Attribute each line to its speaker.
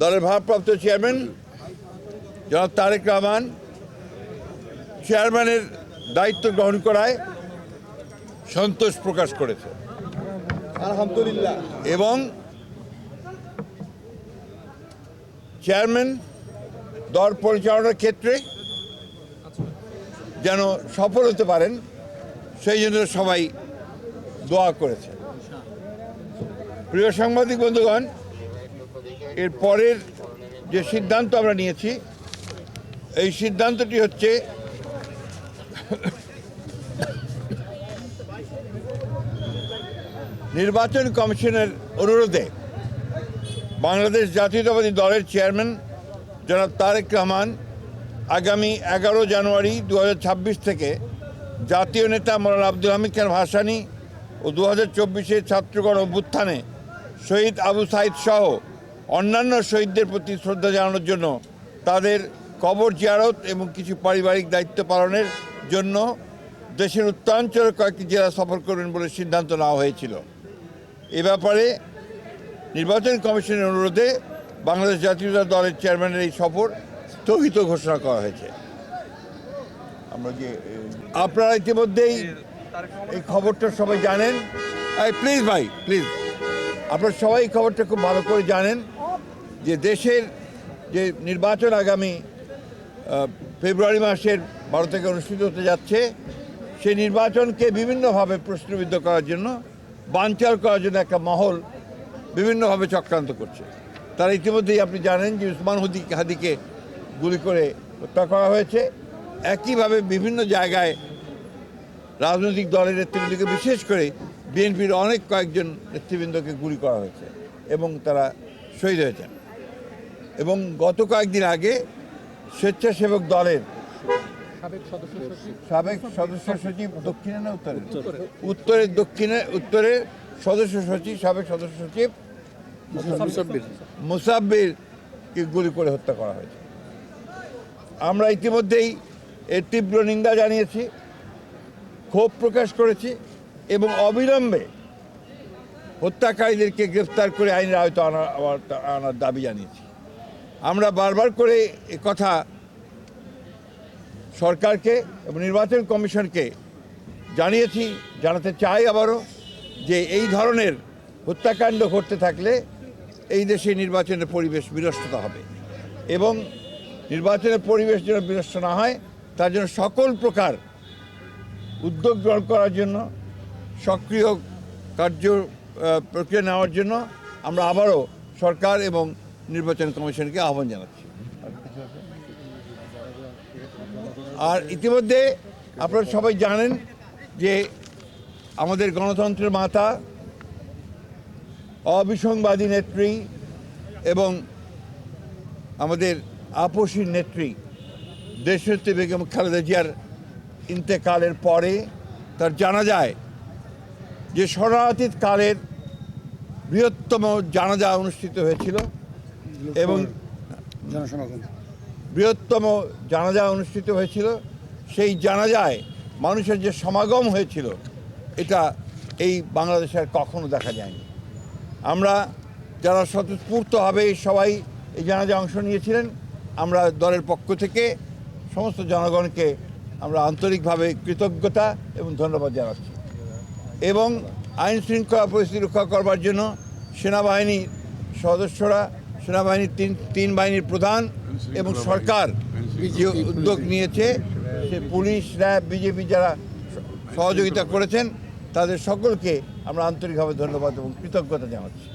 Speaker 1: দলের ভারপ্রাপ্ত চেয়ারম্যান জনাব তারেক রহমান চেয়ারম্যানের দায়িত্ব গ্রহণ করায় সন্তোষ প্রকাশ করেছে
Speaker 2: আলহামদুলিল্লাহ।
Speaker 1: এবং চেয়ারম্যান দল পরিচালনার ক্ষেত্রে যেন সফল হতে পারেন সেই জন্য সবাই দোয়া করেছে। প্রিয় সাংবাদিক বন্ধুগণ, এর পরের যে সিদ্ধান্ত আমরা নিয়েছি, এই সিদ্ধান্তটি হচ্ছে নির্বাচন কমিশনের অনুরোধে বাংলাদেশ জাতীয়তাবাদী দলের চেয়ারম্যান জনাব তারেক রহমান আগামী 11 জানুয়ারি 2026 থেকে জাতীয় নেতা মৌলানা আব্দুল হামিদ খান ভাসানী ও 2024 ছাত্রগণ অভ্যুত্থানে শহীদ আবু সাইদ সহ অন্যান্য শহীদদের প্রতি শ্রদ্ধা জানানোর জন্য তাদের কবর জিয়ারত এবং কিছু পারিবারিক দায়িত্ব পালনের জন্য দেশের উত্তরাঞ্চলের কয়েকটি জেলা সফর করবেন বলে সিদ্ধান্ত নেওয়া হয়েছিল। এ ব্যাপারে নির্বাচন কমিশনের অনুরোধে বাংলাদেশ জাতীয়তাবাদী দলের চেয়ারম্যানের এই সফর স্থগিত ঘোষণা করা হয়েছে। আমরা যে আপনারা ইতিমধ্যেই এই খবরটা সবাই জানেন। প্লিজ ভাই প্লিজ, আপনারা সবাই এই খবরটা খুব ভালো করে জানেন যে দেশের যে নির্বাচন আগামী ফেব্রুয়ারি মাসের 12 থেকে অনুষ্ঠিত হতে যাচ্ছে, সেই নির্বাচনকে বিভিন্নভাবে প্রশ্নবিদ্ধ করার জন্য, বানচাল করার জন্য একটা মহল বিভিন্নভাবে চক্রান্ত করছে। তারা ইতিমধ্যেই আপনি জানেন যে উসমান হাদিকে গুলি করে হত্যা করা হয়েছে। একইভাবে বিভিন্ন জায়গায় রাজনৈতিক দলের নেতৃবৃন্দকে, বিশেষ করে বিএনপির অনেক কয়েকজন নেতৃবৃন্দকে গুলি করা হয়েছে এবং তারা শহীদ হয়েছেন। এবং গত কয়েকদিন আগে স্বেচ্ছাসেবক দলের সাবেক সদস্য সচিব দক্ষিণে না উত্তরের সদস্য সচিব, সাবেক সদস্য সচিব মুসাব্বিরকে গুলি করে হত্যা করা হয়েছে। আমরা ইতিমধ্যেই এর তীব্র নিন্দা জানিয়েছি, ক্ষোভ প্রকাশ করেছি এবং অবিলম্বে হত্যাকারীদেরকে গ্রেফতার করে আইনের আওতায় আনার দাবি জানিয়েছি। আমরা বারবার করে কথা সরকারকে এবং নির্বাচন কমিশনকে জানিয়েছি, জানাতে চাই আবারও, যে এই ধরনের হত্যাকাণ্ড ঘটতে থাকলে এই দেশে নির্বাচনের পরিবেশ বিনষ্টতা হবে এবং নির্বাচনের পরিবেশ যেন বিনষ্ট না হয় তার জন্য সকল প্রকার উদ্যোগ গ্রহণ করার জন্য, সক্রিয় কার্য প্রক্রিয়া নেওয়ার জন্য আমরা আবারও সরকার এবং নির্বাচন কমিশনকে আহ্বান জানাচ্ছি। আর ইতিমধ্যে আপনারা সবাই জানেন যে আমাদের গণতন্ত্রের মাতা, অবিসংবাদী নেত্রী এবং আমাদের আপসীর নেত্রী দেশনেত্রী বেগম খালেদা জিয়ার ইন্তেকালের পরে তার জানাজায় যে শরণার্থী কালের বৃহত্তম জানাজা অনুষ্ঠিত হয়েছিল এবং বৃহত্তম জানাজা অনুষ্ঠিত হয়েছিল, সেই জানাজায় মানুষের যে সমাগম হয়েছিল এটা এই বাংলাদেশে আর কখনো দেখা যায়নি। আমরা যারা স্বতঃস্ফূর্তভাবে সবাই এই জানাজায় অংশ নিয়েছিলেন, আমরা দলের পক্ষ থেকে সমস্ত জনগণকে আমরা আন্তরিকভাবে কৃতজ্ঞতা এবং ধন্যবাদ জানাচ্ছি। এবং আইন শৃঙ্খলা পরিস্থিতি রক্ষা করবার জন্য সেনাবাহিনীর সদস্যরা, সেনাবাহিনীর তিন বাহিনীর প্রধান এবং সরকার যে উদ্যোগ নিয়েছে, সে পুলিশ, র্যাব, বিজেপি যারা সহযোগিতা করেছেন তাদের সকলকে আমরা আন্তরিকভাবে ধন্যবাদ এবং কৃতজ্ঞতা জানাচ্ছি।